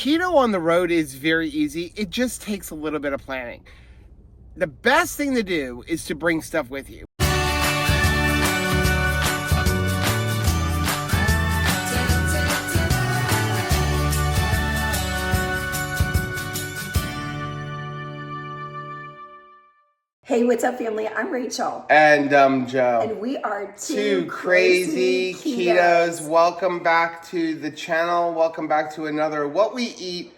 Keto on the road is very easy. It just takes a little bit of planning. The best thing to do is to bring stuff with you. Hey, what's up, family? I'm Rachel. And I'm Joe. And we are two crazy ketos. Welcome back to the channel. Welcome back to another What We Eat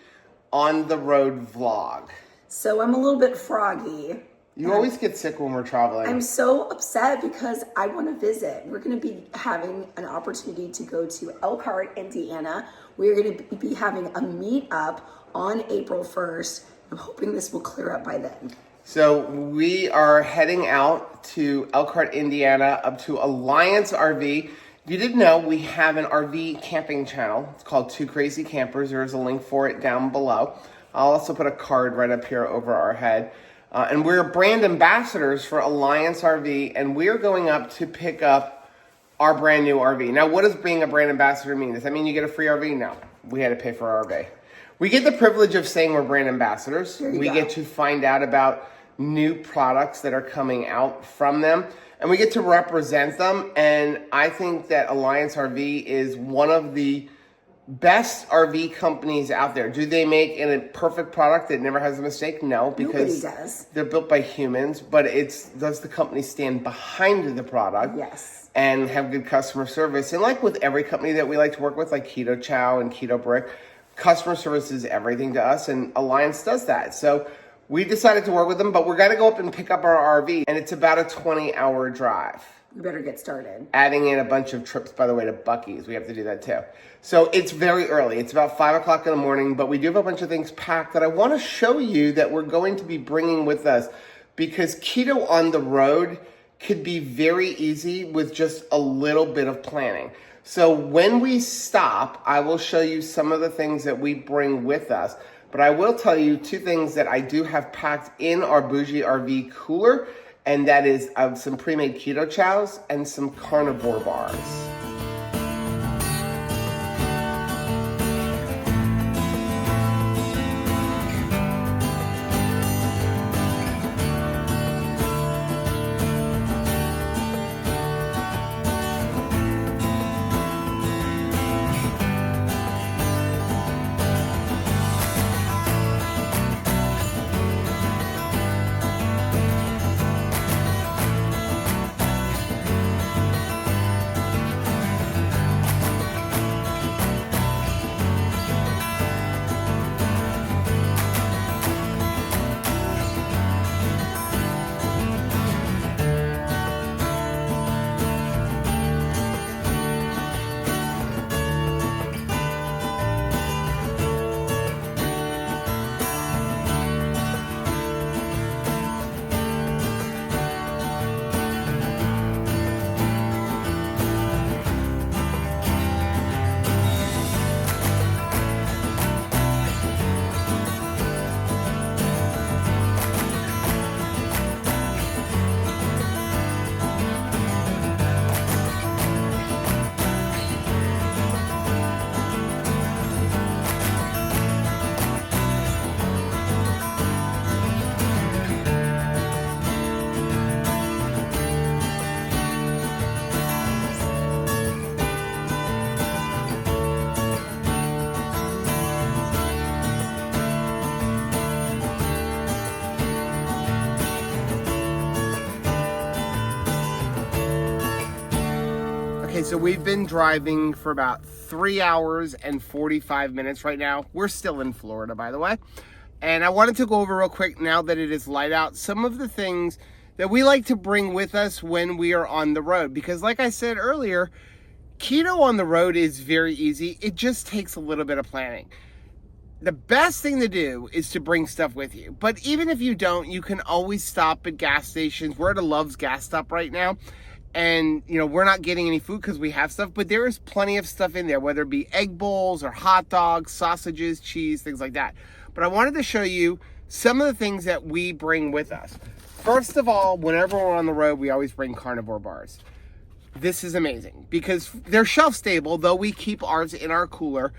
on the Road vlog. So I'm a little bit froggy. You always get sick when we're traveling. I'm so upset because I want to visit. We're going to be having an opportunity to go to Elkhart, Indiana. We're going to be having a meetup on April 1st. I'm hoping this will clear up by then. So we are heading out to Elkhart, Indiana, up to Alliance RV. If you didn't know, we have an RV camping channel. It's called Two Crazy Campers. There's a link for it down below. I'll also put a card right up here over our head. And we're brand ambassadors for Alliance RV, and we're going up to pick up our brand new RV. Now, what does being a brand ambassador mean? Does that mean you get a free RV? No, we had to pay for our RV. We get the privilege of saying we're brand ambassadors. We get to find out about new products that are coming out from them, and we get to represent them. And I think that Alliance RV is one of the best RV companies out there. Do they make a perfect product that never has a mistake? No, because they're built by humans, but does the company stand behind the product? Yes. And have good customer service. And like with every company that we like to work with, like Keto Chow and Keto Brick, customer service is everything to us, and Alliance does that. So we decided to work with them, but we're going to go up and pick up our RV, and it's about a 20-hour drive. You better get started. Adding in a bunch of trips, by the way, to Buc-ee's. We have to do that too. So it's very early. It's about 5 o'clock in the morning, but we do have a bunch of things packed that I want to show you that we're going to be bringing with us, because keto on the road could be very easy with just a little bit of planning. So when we stop, I will show you some of the things that we bring with us. But I will tell you two things that I do have packed in our Bougie RV cooler, and that is some pre-made keto chows and some carnivore bars. Okay, so we've been driving for about 3 hours and 45 minutes right now. We're still in Florida, by the way. And I wanted to go over real quick, now that it is light out, some of the things that we like to bring with us when we are on the road. Because like I said earlier, keto on the road is very easy. It just takes a little bit of planning. The best thing to do is to bring stuff with you. But even if you don't, you can always stop at gas stations. We're at a Love's gas stop right now. And, you know, we're not getting any food because we have stuff, but there is plenty of stuff in there, whether it be egg bowls or hot dogs, sausages, cheese, things like that. But I wanted to show you some of the things that we bring with us. First of all, whenever we're on the road, we always bring carnivore bars. This is amazing because they're shelf stable, though we keep ours in our cooler.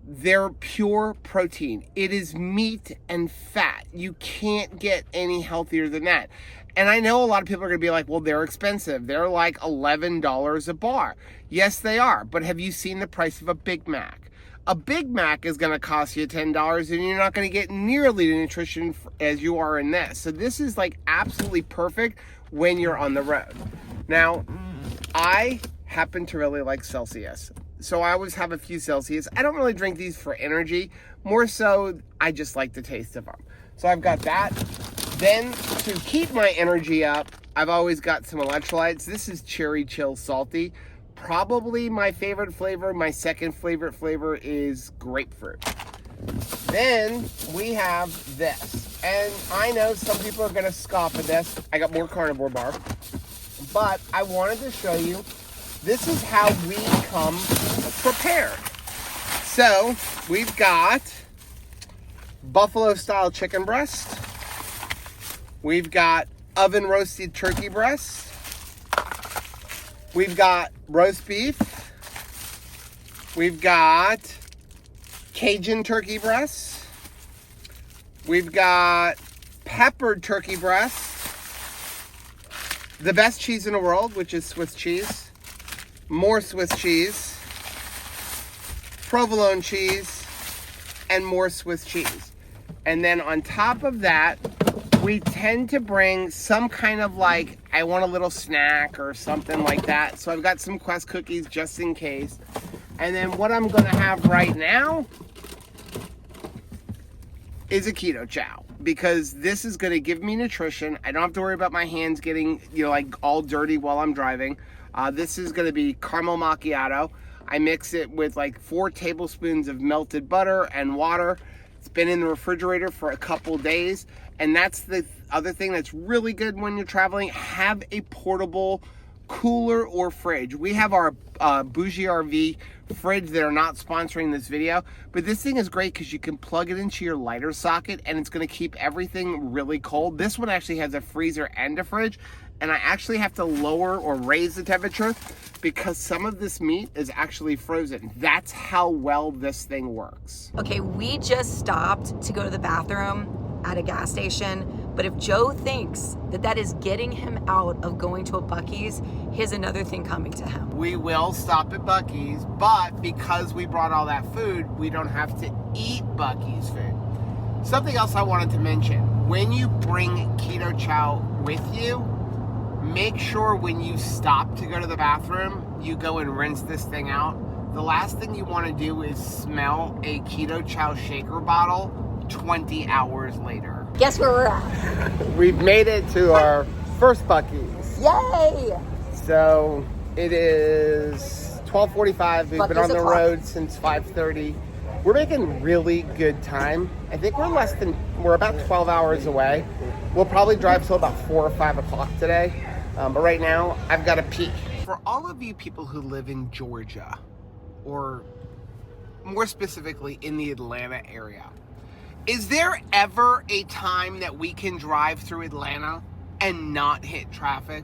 They're pure protein. It is meat and fat. You can't get any healthier than that. And I know a lot of people are going to be like, well, they're expensive. They're like $11 a bar. Yes, they are. But have you seen the price of a Big Mac? A Big Mac is going to cost you $10 and you're not going to get nearly the nutrition as you are in this. So this is like absolutely perfect when you're on the road. Now, I happen to really like Celsius. So I always have a few Celsius. I don't really drink these for energy. More so, I just like the taste of them. So I've got that. Then to keep my energy up, I've always got some electrolytes. This is Cherry Chill Salty. Probably my favorite flavor. My second favorite flavor is grapefruit. Then we have this. And I know some people are going to scoff at this. I got more carnivore bar. But I wanted to show you, this is how we come prepared. So we've got buffalo style chicken breast. We've got oven roasted turkey breast. We've got roast beef. We've got Cajun turkey breast. We've got peppered turkey breast. The best cheese in the world, which is Swiss cheese. More Swiss cheese. Provolone cheese. And more Swiss cheese. And then on top of that, we tend to bring some kind of like, I want a little snack or something like that. So I've got some Quest cookies just in case. And then what I'm gonna have right now is a keto chow, because this is gonna give me nutrition. I don't have to worry about my hands getting, like all dirty while I'm driving. This is gonna be caramel macchiato. I mix it with like 4 tablespoons of melted butter and water. It's been in the refrigerator for a couple days. And that's the other thing that's really good when you're traveling. Have a portable cooler or fridge. We have our Bougie RV fridge. They're not sponsoring this video, but this thing is great because you can plug it into your lighter socket and it's going to keep everything really cold. This one actually has a freezer and a fridge, and I actually have to lower or raise the temperature because some of this meat is actually frozen. That's how well this thing works. Okay, we just stopped to go to the bathroom at a gas station, but if Joe thinks that that is getting him out of going to a Buc-ee's, here's another thing coming to him. We will stop at Buc-ee's, but because we brought all that food, we don't have to eat Buc-ee's food. Something else I wanted to mention, when you bring Keto Chow with you, make sure when you stop to go to the bathroom, you go and rinse this thing out. The last thing you want to do is smell a Keto Chow shaker bottle 20 hours later. Guess where we're at? We've made it to our first Buc-ee's. Yay! So it is 12:45. We've been on the o'clock. road since 5:30. We're making really good time. I think we're about 12 hours away. We'll probably drive till about 4 or 5 o'clock today. But right now, I've got to pee. For all of you people who live in Georgia, or more specifically in the Atlanta area, is there ever a time that we can drive through Atlanta and not hit traffic?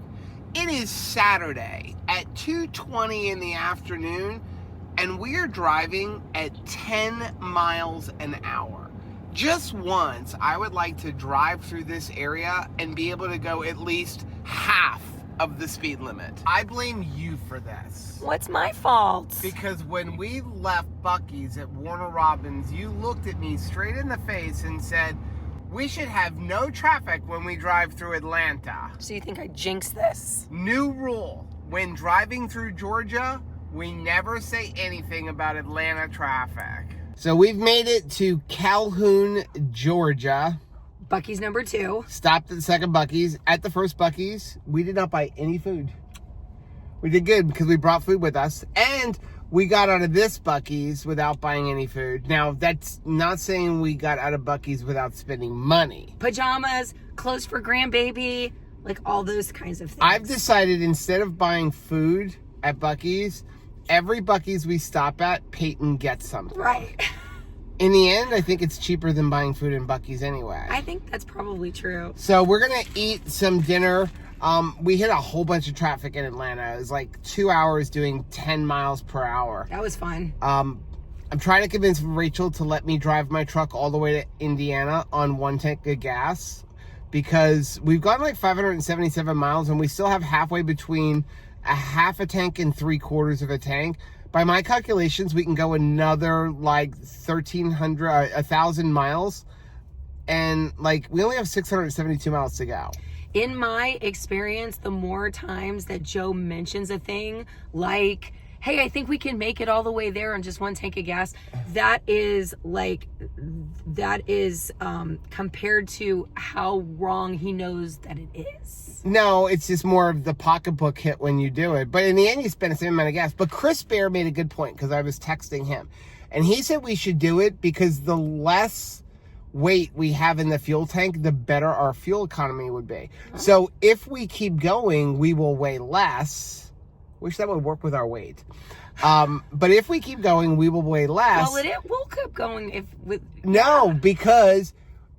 It is Saturday at 2:20 in the afternoon, and we are driving at 10 miles an hour. Just once, I would like to drive through this area and be able to go at least half of the speed limit. I blame you for this. What's my fault? Because when we left Buc-ee's at Warner Robins, you looked at me straight in the face and said, we should have no traffic when we drive through Atlanta. So you think I jinxed this? New rule, when driving through Georgia, we never say anything about Atlanta traffic. So we've made it to Calhoun, Georgia. Buc-ee's number 2. Stopped at the second Buc-ee's. At the first Buc-ee's, we did not buy any food. We did good because we brought food with us, and we got out of this Buc-ee's without buying any food. Now, that's not saying we got out of Buc-ee's without spending money. Pajamas, clothes for grandbaby, like all those kinds of things. I've decided instead of buying food at Buc-ee's, every Buc-ee's we stop at, Peyton gets something. Right. In the end, I think it's cheaper than buying food in Buc-ee's anyway. I think that's probably true. So we're going to eat some dinner. We hit a whole bunch of traffic in Atlanta. It was like 2 hours doing 10 miles per hour. That was fun. I'm trying to convince Rachel to let me drive my truck all the way to Indiana on 1 tank of gas, because we've gone like 577 miles and we still have halfway between a half a tank and 3/4 of a tank. By my calculations, we can go another like 1,000 miles, and like we only have 672 miles to go. In my experience, the more times that Joe mentions a thing like, hey, I think we can make it all the way there on just 1 tank of gas, that is compared to how wrong he knows that it is. No, it's just more of the pocketbook hit when you do it. But in the end, you spend the same amount of gas. But Chris Bear made a good point, because I was texting him. And he said we should do it because the less weight we have in the fuel tank, the better our fuel economy would be. Oh. So if we keep going, we will weigh less. Wish that would work with our weight. But if we keep going, we will weigh less. Well, it will keep going No, because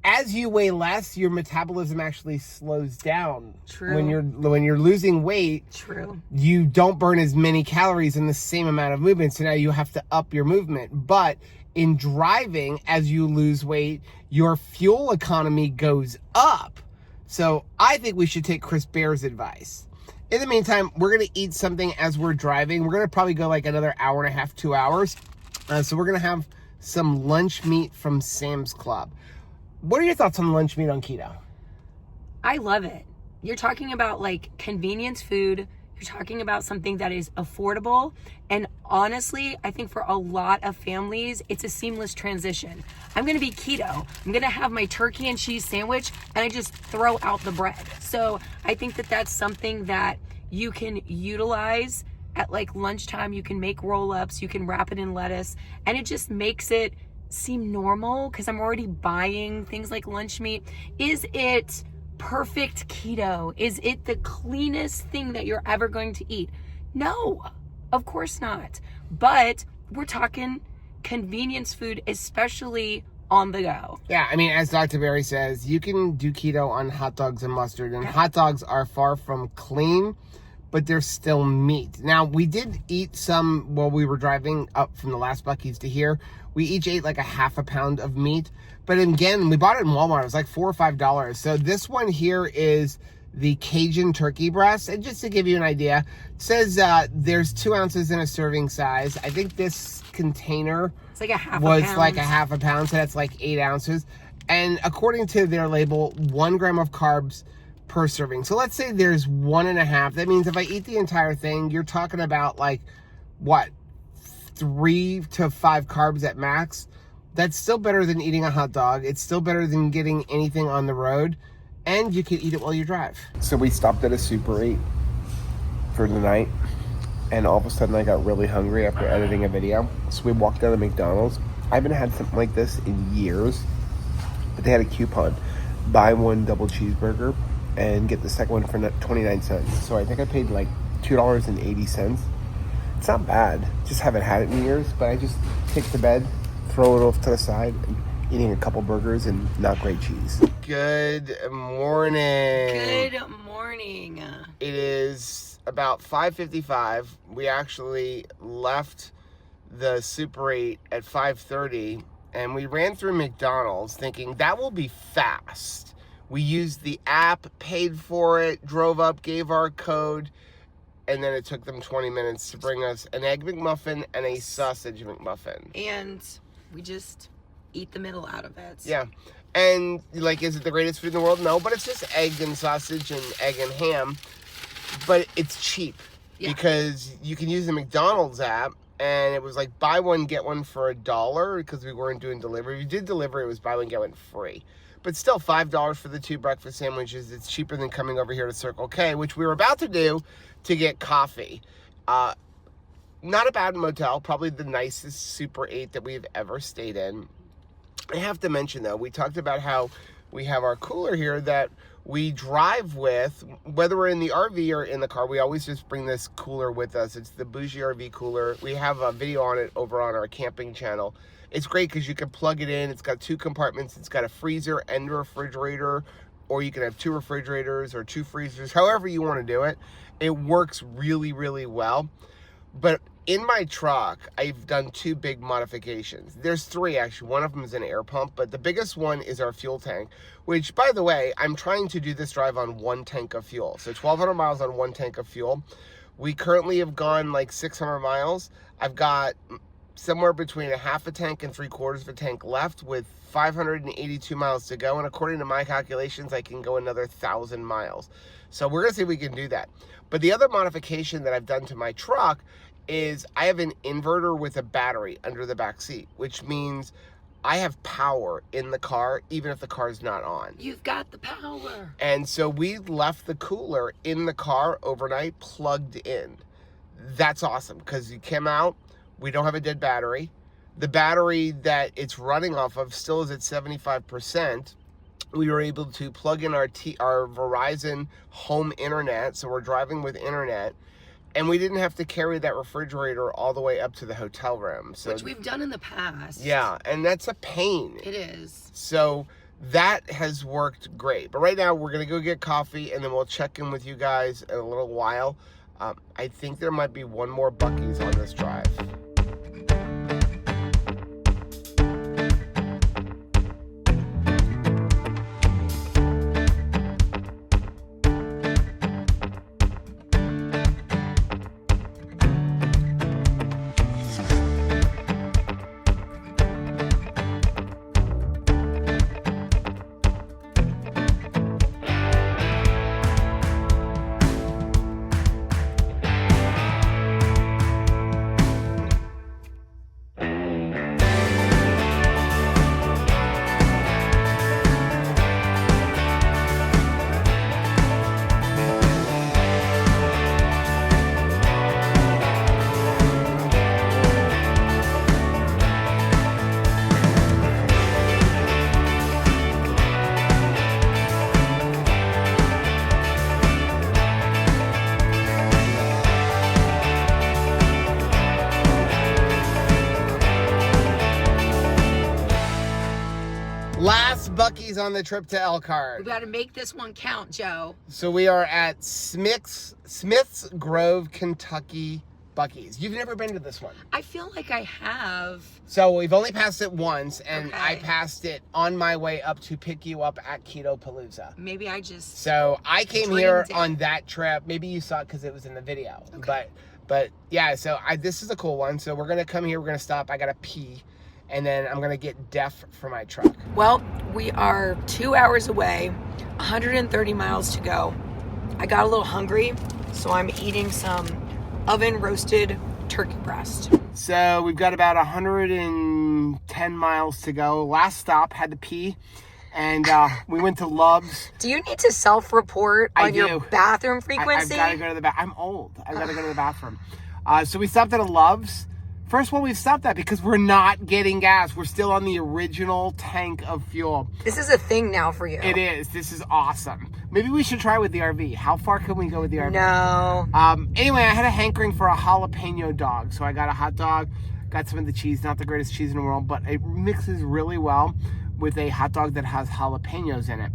as you weigh less, your metabolism actually slows down. True. When you're losing weight, true, you don't burn as many calories in the same amount of movement. So now you have to up your movement. But in driving, as you lose weight, your fuel economy goes up. So I think we should take Chris Bear's advice. In the meantime, we're going to eat something as we're driving. We're going to probably go like another hour and a half, 2 hours. So we're going to have some lunch meat from Sam's Club. What are your thoughts on lunch meat on keto? I love it. You're talking about like convenience food. You're talking about something that is affordable. And honestly, I think for a lot of families, it's a seamless transition. I'm going to be keto. I'm going to have my turkey and cheese sandwich, and I just throw out the bread. So I think that that's something that you can utilize at like lunchtime. You can make roll-ups, you can wrap it in lettuce, and it just makes it seem normal because I'm already buying things like lunch meat. Is it perfect keto? Is it the cleanest thing that you're ever going to eat? No, of course not. But we're talking convenience food, especially on the go. Yeah, I mean, as Dr. Berry says, you can do keto on hot dogs and mustard, and hot dogs are far from clean, but they're still meat. Now, we did eat some while we were driving up from the last Buc-ee's to here. We each ate like a half a pound of meat. But again, we bought it in Walmart. It was like $4 or $5. So this one here is the Cajun turkey breast. And just to give you an idea, it says there's 2 ounces in a serving size. I think this container it's like a half was a pound. like a half a pound. So that's like 8 ounces. And according to their label, 1 gram of carbs per serving. So let's say there's 1.5. That means if I eat the entire thing, you're talking about like, what, 3 to 5 carbs at max. That's still better than eating a hot dog. It's still better than getting anything on the road, and you can eat it while you drive. So we stopped at a Super 8 for the night, and all of a sudden I got really hungry after editing a video. So we walked down to McDonald's. I haven't had something like this in years, but they had a coupon. Buy 1 double cheeseburger and get the second one for 29 cents. So I think I paid like $2.80. It's not bad. Just haven't had it in years, but I just take it to bed, throw it off to the side, and eating a couple burgers and not great cheese. Good morning. Good morning. It is about 5:55. We actually left the Super 8 at 5:30, and we ran through McDonald's thinking that will be fast. We used the app, paid for it, drove up, gave our code, and then it took them 20 minutes to bring us an Egg McMuffin and a Sausage McMuffin. And we just eat the middle out of it. Yeah. And, like, is it the greatest food in the world? No, but it's just egg and sausage and egg and ham. But it's cheap. Yeah. Because you can use the McDonald's app, and it was like buy one, get one for $1 because we weren't doing delivery. If you did delivery, it was buy one, get one free. But still, $5 for the 2 breakfast sandwiches. It's cheaper than coming over here to Circle K, which we were about to do to get coffee. Not a bad motel, probably the nicest Super 8 that we've ever stayed in. I have to mention, though, we talked about how we have our cooler here that we drive with. Whether we're in the RV or in the car, we always just bring this cooler with us. It's the Buc-ee RV cooler. We have a video on it over on our camping channel. It's great because you can plug it in. It's got 2 compartments. It's got a freezer and a refrigerator, or you can have 2 refrigerators or 2 freezers, however you want to do it. It works really, really well. But in my truck, I've done 2 big modifications. There's 3 actually. One of them is an air pump, but the biggest one is our fuel tank, which, by the way, I'm trying to do this drive on 1 tank of fuel. So 1,200 miles on 1 tank of fuel. We currently have gone like 600 miles. I've got somewhere between a half a tank and 3/4 of a tank left with 582 miles to go. And according to my calculations, I can go another 1,000 miles. So we're gonna see if we can do that. But the other modification that I've done to my truck is I have an inverter with a battery under the back seat, which means I have power in the car, even if the car's not on. You've got the power. And so we left the cooler in the car overnight plugged in. That's awesome because you came out, we don't have a dead battery. The battery that it's running off of still is at 75%. We were able to plug in our Verizon home internet, so we're driving with internet. And we didn't have to carry that refrigerator all the way up to the hotel room. So, which we've done in the past. Yeah, and that's a pain. It is. So that has worked great. But right now, we're going to go get coffee, and then we'll check in with you guys in a little while. I think there might be one more Buc-ee's on this drive. Last Buc-ee's on the trip to Elkhart. We got to make this one count, Joe. So we are at Smith's Grove, Kentucky Buc-ee's. You've never been to this one. I feel like I have. So we've only passed it once, and Okay. I passed it on my way up to pick you up at Keto Palooza. Maybe I just. So I came here dreamed it. on that trip. Maybe you saw it because it was in the video. Okay. But yeah, so this is a cool one. So we're gonna come here. We're gonna stop. I gotta pee, and then I'm gonna get Def for my truck. Well, we are 2 hours away, 130 miles to go. I got a little hungry, so I'm eating some oven roasted turkey breast. So we've got about 110 miles to go. Last stop, had to pee, and we went to Love's. Do you need to self-report on I your do. bathroom frequency? I've got to go to the bathroom. I'm old. I've got to go to the bathroom. So we stopped at a Love's. First one we've stopped at because we're not getting gas. We're still on the original tank of fuel. This is a thing now for you. It is. This is awesome. Maybe we should try with the RV. How far can we go with the RV? No. Anyway, I had a hankering for a jalapeno dog. So I got a hot dog, got some of the cheese, not the greatest cheese in the world, but it mixes really well with a hot dog that has jalapenos in it.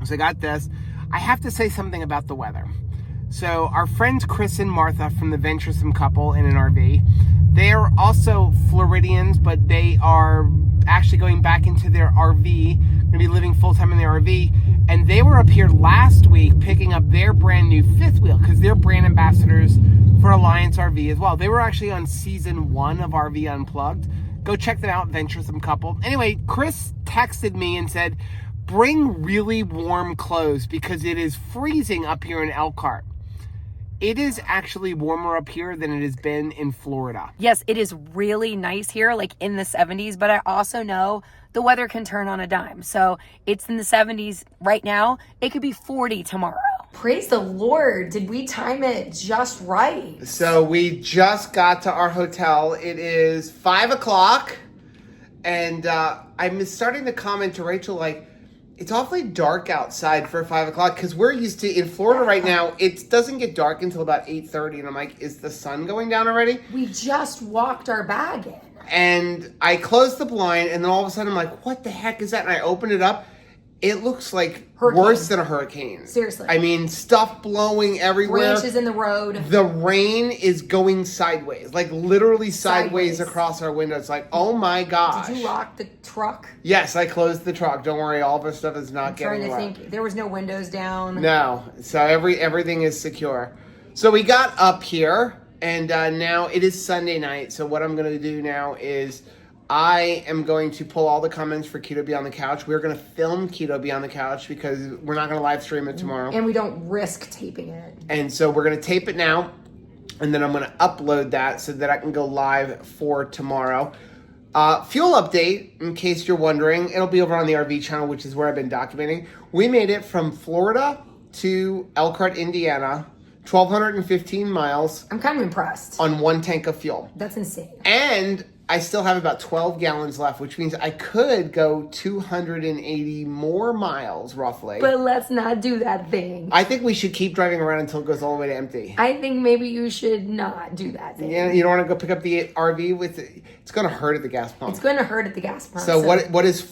So I got this. I have to say something about the weather. So our friends Chris and Martha from the Venturesome Couple in an RV, they are also Floridians, but they are actually going back into their RV, going to be living full-time in their RV, and they were up here last week picking up their brand new fifth wheel because they're brand ambassadors for Alliance RV as well. They were actually on season 1 of RV Unplugged. Go check them out, Venturesome Couple. Anyway, Chris texted me and said, bring really warm clothes because it is freezing up here in Elkhart. It is actually warmer up here than it has been in Florida. Yes, it is really nice here, like in the 70s, but I also know the weather can turn on a dime. So it's in the 70s right now. It could be 40 tomorrow. Praise the Lord. Did we time it just right? So we just got to our hotel. It is 5 o'clock. And I'm starting to comment to Rachel, like, it's awfully dark outside for 5 o'clock because we're used to, in Florida right now, it doesn't get dark until about 8:30. And I'm like, is the sun going down already? We just walked our bag in. And I closed the blind, and then all of a sudden I'm like, what the heck is that? And I opened it up, It looks like Hurricane. worse than a hurricane. Seriously. I mean, stuff blowing everywhere. Branches in the road. The rain is going sideways, like literally sideways across our window. It's like, oh my gosh. Did you lock the truck? Yes, I closed the truck. Don't worry, all of our stuff is not getting wet. Trying to think. There was no windows down. No, so everything is secure. So we got up here, and now it is Sunday night. So what I'm going to do now is I am going to pull all the comments for Keto Beyond the Couch. We're going to film Keto Beyond the Couch because we're not going to live stream it tomorrow. And we don't risk taping it. And so we're going to tape it now, and then I'm going to upload that so that I can go live for tomorrow. Fuel update, in case you're wondering, it'll be over on the RV channel, which is where I've been documenting. We made it from Florida to Elkhart, Indiana, 1,215 miles. I'm kind of impressed. On one tank of fuel. That's insane. And I still have about 12 gallons left, which means I could go 280 more miles, roughly. But let's not do that thing. I think we should keep driving around until it goes all the way to empty. I think maybe you should not do that thing. Yeah, you don't want to go pick up the RV with it. It's going to hurt at the gas pump. It's going to hurt at the gas pump. So what is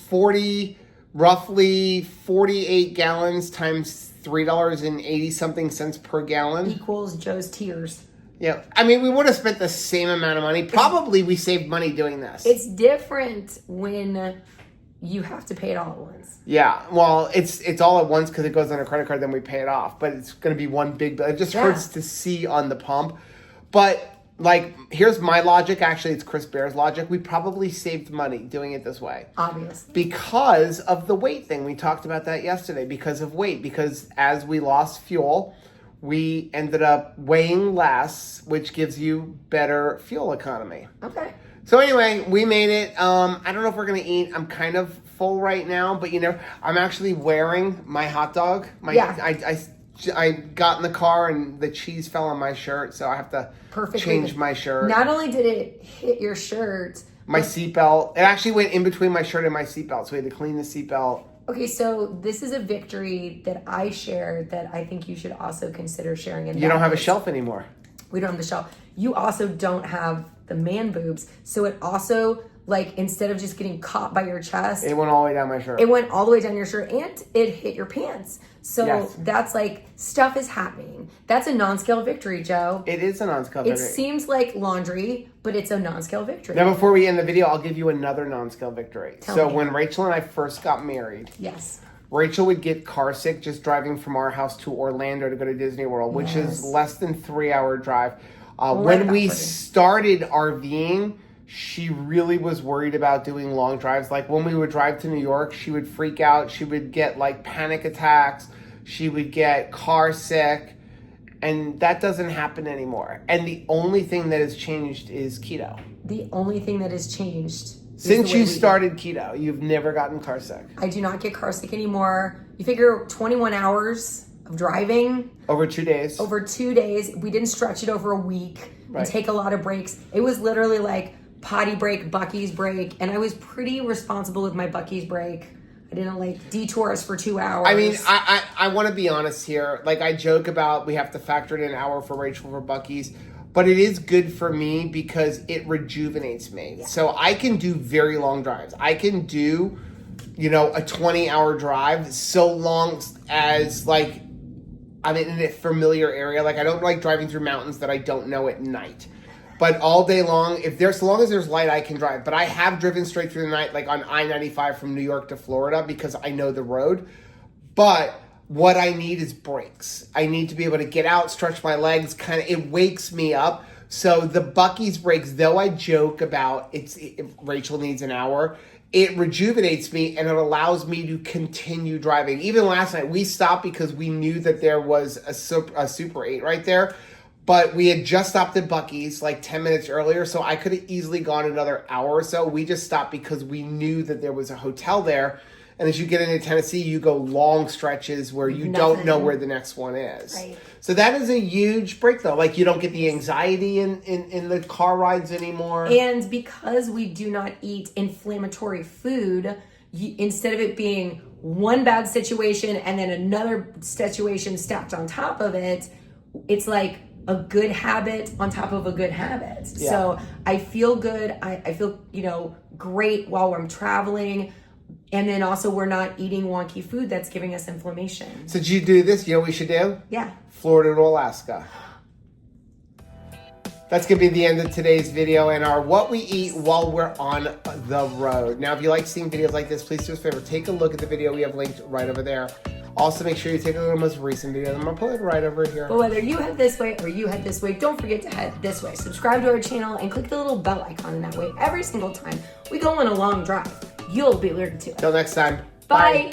roughly 48 gallons times $3.80 something cents per gallon? Equals Joe's tears. Yeah, I mean, we would have spent the same amount of money. Probably we saved money doing this. It's different when you have to pay it all at once. Yeah, well, it's all at once because it goes on a credit card, then we pay it off. But it's going to be one big bill. It just hurts to see on the pump. But, like, here's my logic. Actually, it's Chris Bear's logic. We probably saved money doing it this way. Obviously. Because of the weight thing. We talked about that yesterday. Because of weight. Because as we lost fuel, we ended up weighing less, which gives you better fuel economy. Okay. So anyway, we made it. I don't know if we're going to eat. I'm kind of full right now, but I'm actually wearing my hot dog. I got in the car and the cheese fell on my shirt, so I have to change my shirt. Not only did it hit your shirt, my seatbelt. It actually went in between my shirt and my seatbelt, so we had to clean the seatbelt. Okay, so this is a victory that I shared that I think you should also consider sharing. You don't have a shelf anymore. We don't have the shelf. You also don't have the man boobs. So it also, like, instead of just getting caught by your chest. It went all the way down my shirt. It went all the way down your shirt and it hit your pants. So That's like, stuff is happening. That's a non-scale victory, Joe. It is a non-scale victory. It seems like laundry, but it's a non-scale victory. Now, before we end the video, I'll give you another non-scale victory. Tell me. When Rachel and I first got married. Yes. Rachel would get car sick just driving from our house to Orlando to go to Disney World, which is less than 3-hour drive. When we started RVing, she really was worried about doing long drives. Like when we would drive to New York, she would freak out. She would get like panic attacks. She would get car sick. And that doesn't happen anymore. And the only thing that has changed is keto. The only thing that has changed. Since you started keto, you've never gotten car sick. I do not get car sick anymore. You figure 21 hours of driving. Over 2 days. Over 2 days. We didn't stretch it over a week and take a lot of breaks. It was literally like potty break, Buc-ee's break. And I was pretty responsible with my Buc-ee's break. I didn't like detour us for 2 hours. I mean, I want to be honest here. Like I joke about we have to factor in an hour for Rachel for Buc-ee's. But it is good for me because it rejuvenates me. Yeah. So I can do very long drives. I can do, a 20-hour drive so long as like I'm in a familiar area. Like I don't like driving through mountains that I don't know at night. But all day long, so long as there's light, I can drive. But I have driven straight through the night, like on I-95 from New York to Florida because I know the road. But what I need is breaks. I need to be able to get out, stretch my legs, it wakes me up. So the Buc-ee's breaks, though I joke about Rachel needs an hour, it rejuvenates me and it allows me to continue driving. Even last night, we stopped because we knew that there was a Super 8 right there. But we had just stopped at Buc-ee's like 10 minutes earlier, so I could have easily gone another hour or so. We just stopped because we knew that there was a hotel there. And as you get into Tennessee, you go long stretches where you don't know where the next one is. Right. So that is a huge break, though. Like, you don't get the anxiety in the car rides anymore. And because we do not eat inflammatory food, instead of it being one bad situation and then another situation stacked on top of it, it's like a good habit on top of a good habit. Yeah. So I feel good. I feel, great while I'm traveling. And then also we're not eating wonky food that's giving us inflammation. So did you do this? You know what we should do? Yeah. Florida to Alaska. That's going to be the end of today's video and our what we eat while we're on the road. Now, if you like seeing videos like this, please do us a favor. Take a look at the video we have linked right over there. Also, make sure you take a look at the most recent video. I'm going to put it right over here. But whether you head this way or you head this way, don't forget to head this way. Subscribe to our channel and click the little bell icon, and that way every single time we go on a long drive, you'll be alerted to it. Till next time. Bye.